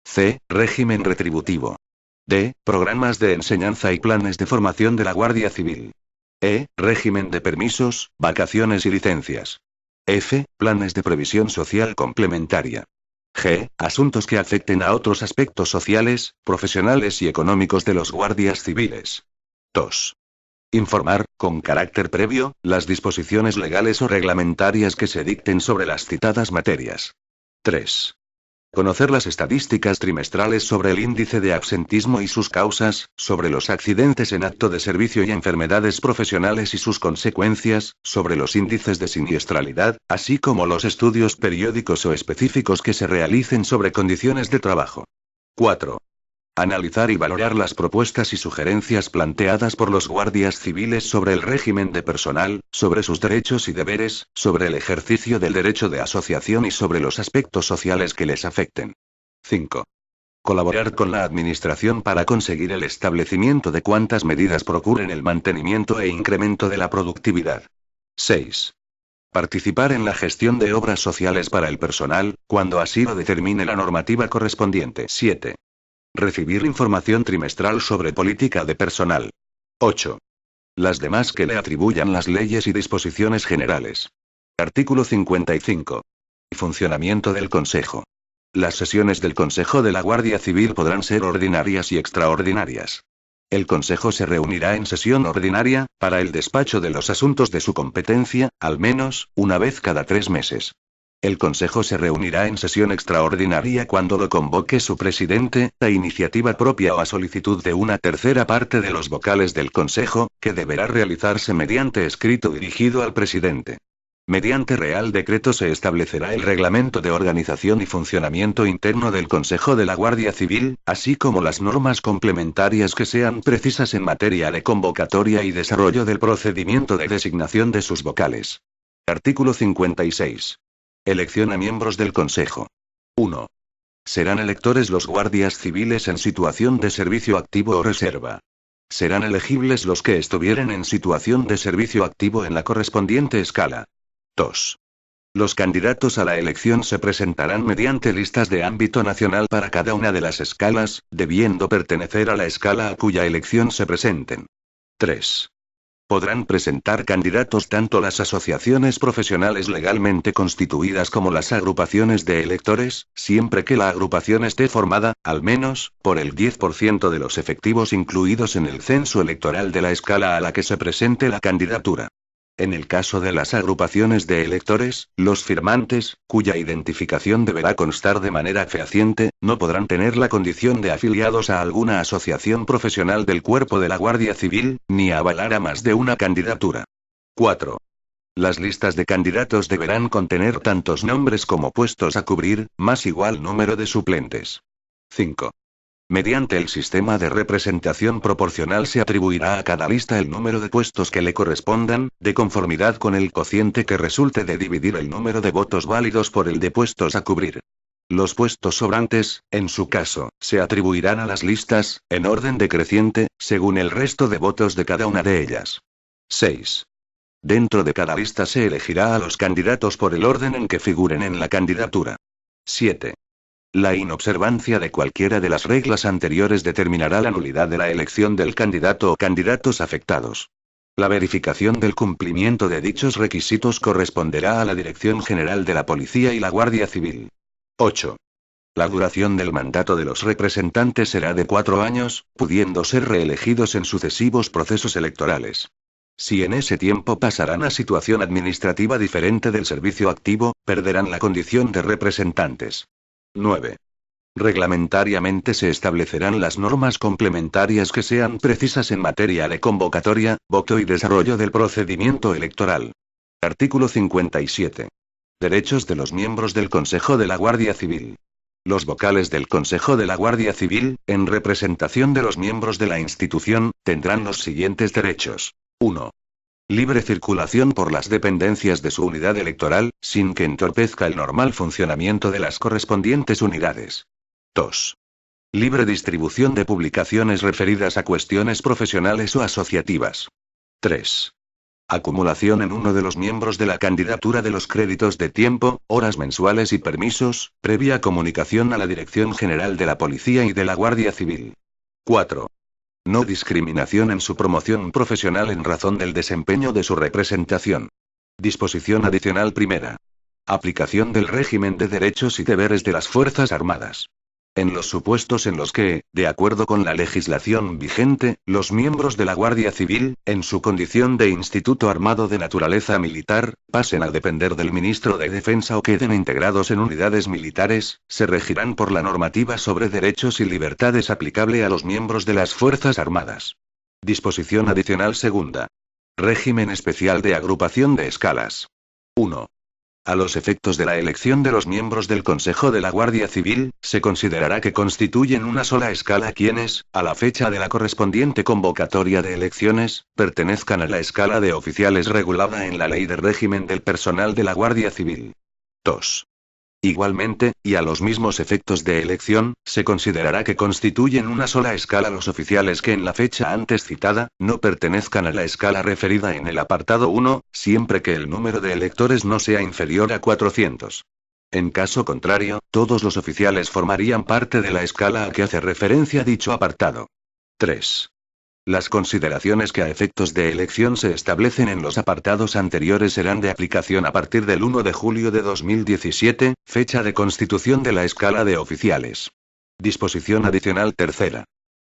C. Régimen retributivo. D. Programas de enseñanza y planes de formación de la Guardia Civil. E. Régimen de permisos, vacaciones y licencias. F. Planes de previsión social complementaria. G. Asuntos que afecten a otros aspectos sociales, profesionales y económicos de los guardias civiles. 2. Informar, con carácter previo, las disposiciones legales o reglamentarias que se dicten sobre las citadas materias. 3. Conocer las estadísticas trimestrales sobre el índice de absentismo y sus causas, sobre los accidentes en acto de servicio y enfermedades profesionales y sus consecuencias, sobre los índices de siniestralidad, así como los estudios periódicos o específicos que se realicen sobre condiciones de trabajo. 4. Analizar y valorar las propuestas y sugerencias planteadas por los guardias civiles sobre el régimen de personal, sobre sus derechos y deberes, sobre el ejercicio del derecho de asociación y sobre los aspectos sociales que les afecten. 5. Colaborar con la Administración para conseguir el establecimiento de cuantas medidas procuren el mantenimiento e incremento de la productividad. 6. Participar en la gestión de obras sociales para el personal, cuando así lo determine la normativa correspondiente. 7. Recibir información trimestral sobre política de personal. 8. Las demás que le atribuyan las leyes y disposiciones generales. Artículo 55. Funcionamiento del Consejo. Las sesiones del Consejo de la Guardia Civil podrán ser ordinarias y extraordinarias. El Consejo se reunirá en sesión ordinaria, para el despacho de los asuntos de su competencia, al menos, una vez cada 3 meses. El Consejo se reunirá en sesión extraordinaria cuando lo convoque su presidente, a iniciativa propia o a solicitud de una tercera parte de los vocales del Consejo, que deberá realizarse mediante escrito dirigido al presidente. Mediante Real Decreto se establecerá el reglamento de organización y funcionamiento interno del Consejo de la Guardia Civil, así como las normas complementarias que sean precisas en materia de convocatoria y desarrollo del procedimiento de designación de sus vocales. Artículo 56. Elección a miembros del Consejo. 1. Serán electores los guardias civiles en situación de servicio activo o reserva. Serán elegibles los que estuvieren en situación de servicio activo en la correspondiente escala. 2. Los candidatos a la elección se presentarán mediante listas de ámbito nacional para cada una de las escalas, debiendo pertenecer a la escala a cuya elección se presenten. 3. Podrán presentar candidatos tanto las asociaciones profesionales legalmente constituidas como las agrupaciones de electores, siempre que la agrupación esté formada, al menos, por el 10% de los efectivos incluidos en el censo electoral de la escala a la que se presente la candidatura. En el caso de las agrupaciones de electores, los firmantes, cuya identificación deberá constar de manera fehaciente, no podrán tener la condición de afiliados a alguna asociación profesional del Cuerpo de la Guardia Civil, ni avalar a más de una candidatura. 4. Las listas de candidatos deberán contener tantos nombres como puestos a cubrir, más igual número de suplentes. 5. Mediante el sistema de representación proporcional se atribuirá a cada lista el número de puestos que le correspondan, de conformidad con el cociente que resulte de dividir el número de votos válidos por el de puestos a cubrir. Los puestos sobrantes, en su caso, se atribuirán a las listas, en orden decreciente, según el resto de votos de cada una de ellas. 6. Dentro de cada lista se elegirá a los candidatos por el orden en que figuren en la candidatura. 7. La inobservancia de cualquiera de las reglas anteriores determinará la nulidad de la elección del candidato o candidatos afectados. La verificación del cumplimiento de dichos requisitos corresponderá a la Dirección General de la Policía y la Guardia Civil. 8. La duración del mandato de los representantes será de 4 años, pudiendo ser reelegidos en sucesivos procesos electorales. Si en ese tiempo pasarán a situación administrativa diferente del servicio activo, perderán la condición de representantes. 9. Reglamentariamente se establecerán las normas complementarias que sean precisas en materia de convocatoria, voto y desarrollo del procedimiento electoral. Artículo 57. Derechos de los miembros del Consejo de la Guardia Civil. Los vocales del Consejo de la Guardia Civil, en representación de los miembros de la institución, tendrán los siguientes derechos. 1. Libre circulación por las dependencias de su unidad electoral, sin que entorpezca el normal funcionamiento de las correspondientes unidades. 2. Libre distribución de publicaciones referidas a cuestiones profesionales o asociativas. 3. Acumulación en uno de los miembros de la candidatura de los créditos de tiempo, horas mensuales y permisos, previa comunicación a la Dirección General de la Policía y de la Guardia Civil. 4. No discriminación en su promoción profesional en razón del desempeño de su representación. Disposición adicional primera. Aplicación del régimen de derechos y deberes de las Fuerzas Armadas. En los supuestos en los que, de acuerdo con la legislación vigente, los miembros de la Guardia Civil, en su condición de instituto armado de naturaleza militar, pasen a depender del ministro de Defensa o queden integrados en unidades militares, se regirán por la normativa sobre derechos y libertades aplicable a los miembros de las Fuerzas Armadas. Disposición adicional segunda. Régimen especial de agrupación de escalas. 1. A los efectos de la elección de los miembros del Consejo de la Guardia Civil, se considerará que constituyen una sola escala quienes, a la fecha de la correspondiente convocatoria de elecciones, pertenezcan a la escala de oficiales regulada en la Ley de Régimen del Personal de la Guardia Civil. 2. Igualmente, y a los mismos efectos de elección, se considerará que constituyen una sola escala los oficiales que en la fecha antes citada, no pertenezcan a la escala referida en el apartado 1, siempre que el número de electores no sea inferior a 400. En caso contrario, todos los oficiales formarían parte de la escala a que hace referencia dicho apartado. 3. Las consideraciones que a efectos de elección se establecen en los apartados anteriores serán de aplicación a partir del 1 de julio de 2017, fecha de constitución de la escala de oficiales. Disposición adicional tercera.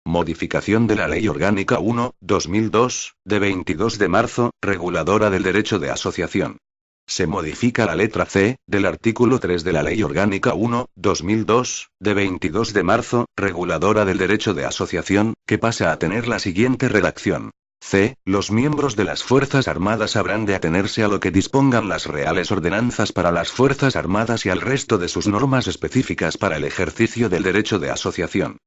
Modificación de la Ley Orgánica 1/2002, de 22 de marzo, reguladora del derecho de asociación. Se modifica la letra C, del artículo 3 de la Ley Orgánica 1/2002, de 22 de marzo, reguladora del derecho de asociación, que pasa a tener la siguiente redacción. C. Los miembros de las Fuerzas Armadas habrán de atenerse a lo que dispongan las reales ordenanzas para las Fuerzas Armadas y al resto de sus normas específicas para el ejercicio del derecho de asociación.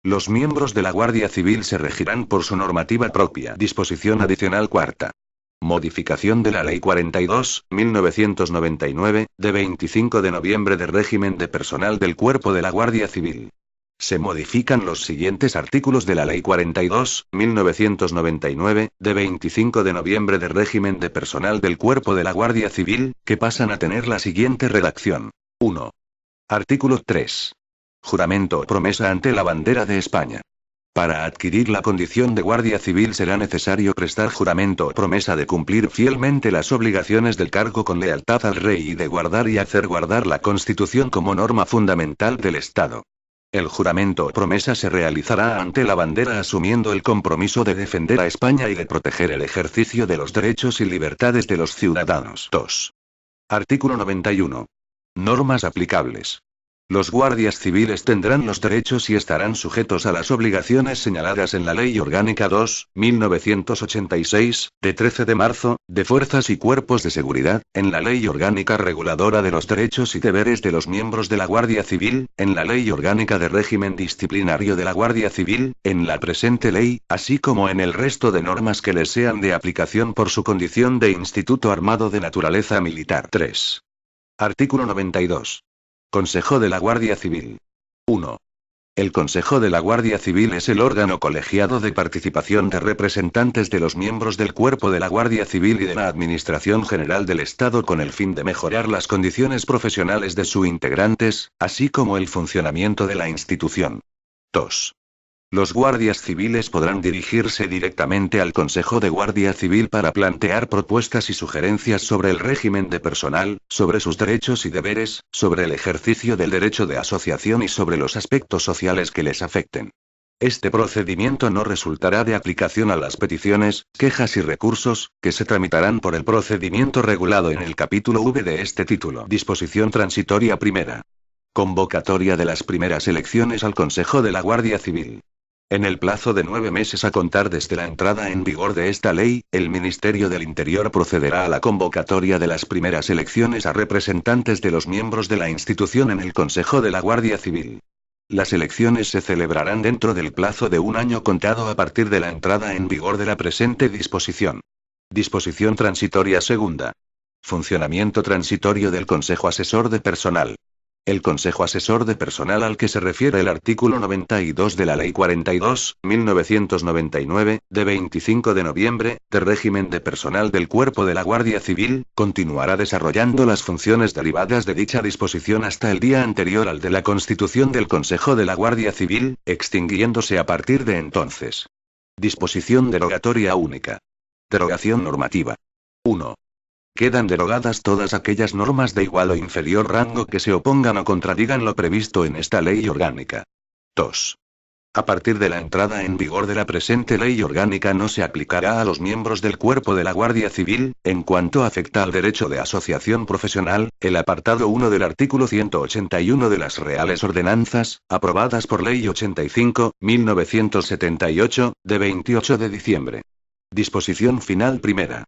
Los miembros de la Guardia Civil se regirán por su normativa propia. Disposición adicional cuarta. Modificación de la Ley 42/1999, de 25 de noviembre de régimen de personal del Cuerpo de la Guardia Civil. Se modifican los siguientes artículos de la Ley 42/1999, de 25 de noviembre de régimen de personal del Cuerpo de la Guardia Civil, que pasan a tener la siguiente redacción. 1. Artículo 3. Juramento o promesa ante la bandera de España. Para adquirir la condición de guardia civil será necesario prestar juramento o promesa de cumplir fielmente las obligaciones del cargo con lealtad al rey y de guardar y hacer guardar la Constitución como norma fundamental del Estado. El juramento o promesa se realizará ante la bandera asumiendo el compromiso de defender a España y de proteger el ejercicio de los derechos y libertades de los ciudadanos. 2. Artículo 91. Normas aplicables. Los guardias civiles tendrán los derechos y estarán sujetos a las obligaciones señaladas en la Ley Orgánica 2/1986, de 13 de marzo, de Fuerzas y Cuerpos de Seguridad, en la Ley Orgánica Reguladora de los Derechos y Deberes de los Miembros de la Guardia Civil, en la Ley Orgánica de Régimen Disciplinario de la Guardia Civil, en la presente ley, así como en el resto de normas que les sean de aplicación por su condición de Instituto Armado de Naturaleza Militar. 3. Artículo 92. Consejo de la Guardia Civil. 1. El Consejo de la Guardia Civil es el órgano colegiado de participación de representantes de los miembros del Cuerpo de la Guardia Civil y de la Administración General del Estado con el fin de mejorar las condiciones profesionales de sus integrantes, así como el funcionamiento de la institución. 2. Los guardias civiles podrán dirigirse directamente al Consejo de Guardia Civil para plantear propuestas y sugerencias sobre el régimen de personal, sobre sus derechos y deberes, sobre el ejercicio del derecho de asociación y sobre los aspectos sociales que les afecten. Este procedimiento no resultará de aplicación a las peticiones, quejas y recursos, que se tramitarán por el procedimiento regulado en el capítulo V de este título. Disposición transitoria primera. Convocatoria de las primeras elecciones al Consejo de la Guardia Civil. En el plazo de 9 meses a contar desde la entrada en vigor de esta ley, el Ministerio del Interior procederá a la convocatoria de las primeras elecciones a representantes de los miembros de la institución en el Consejo de la Guardia Civil. Las elecciones se celebrarán dentro del plazo de un año contado a partir de la entrada en vigor de la presente disposición. Disposición transitoria segunda. Funcionamiento transitorio del Consejo Asesor de Personal. El Consejo Asesor de Personal al que se refiere el artículo 92 de la Ley 42/1999, de 25 de noviembre, de régimen de personal del Cuerpo de la Guardia Civil, continuará desarrollando las funciones derivadas de dicha disposición hasta el día anterior al de la constitución del Consejo de la Guardia Civil, extinguiéndose a partir de entonces. Disposición derogatoria única. Derogación normativa. 1. Quedan derogadas todas aquellas normas de igual o inferior rango que se opongan o contradigan lo previsto en esta ley orgánica. 2. A partir de la entrada en vigor de la presente ley orgánica no se aplicará a los miembros del Cuerpo de la Guardia Civil, en cuanto afecta al derecho de asociación profesional, el apartado 1 del artículo 181 de las Reales Ordenanzas, aprobadas por Ley 85/1978, de 28 de diciembre. Disposición final primera.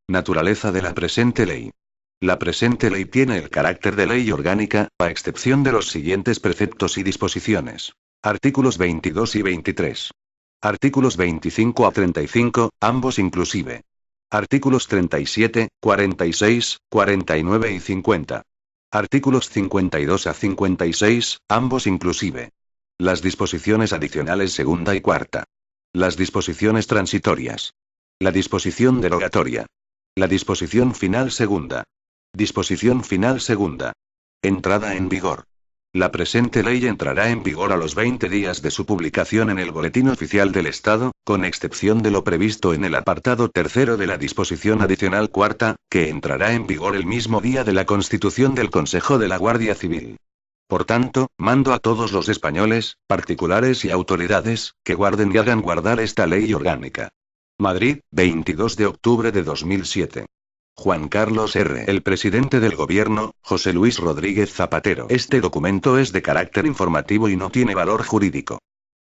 Naturaleza de la presente ley. La presente ley tiene el carácter de ley orgánica, a excepción de los siguientes preceptos y disposiciones. Artículos 22 y 23. Artículos 25 a 35, ambos inclusive. Artículos 37, 46, 49 y 50. Artículos 52 a 56, ambos inclusive. Las disposiciones adicionales segunda y cuarta. Las disposiciones transitorias. La disposición derogatoria. La disposición final segunda. Disposición final segunda. Entrada en vigor. La presente ley entrará en vigor a los 20 días de su publicación en el Boletín Oficial del Estado, con excepción de lo previsto en el apartado tercero de la disposición adicional cuarta, que entrará en vigor el mismo día de la constitución del Consejo de la Guardia Civil. Por tanto, mando a todos los españoles, particulares y autoridades, que guarden y hagan guardar esta ley orgánica. Madrid, 22 de octubre de 2007. Juan Carlos R. El presidente del gobierno, José Luis Rodríguez Zapatero. Este documento es de carácter informativo y no tiene valor jurídico.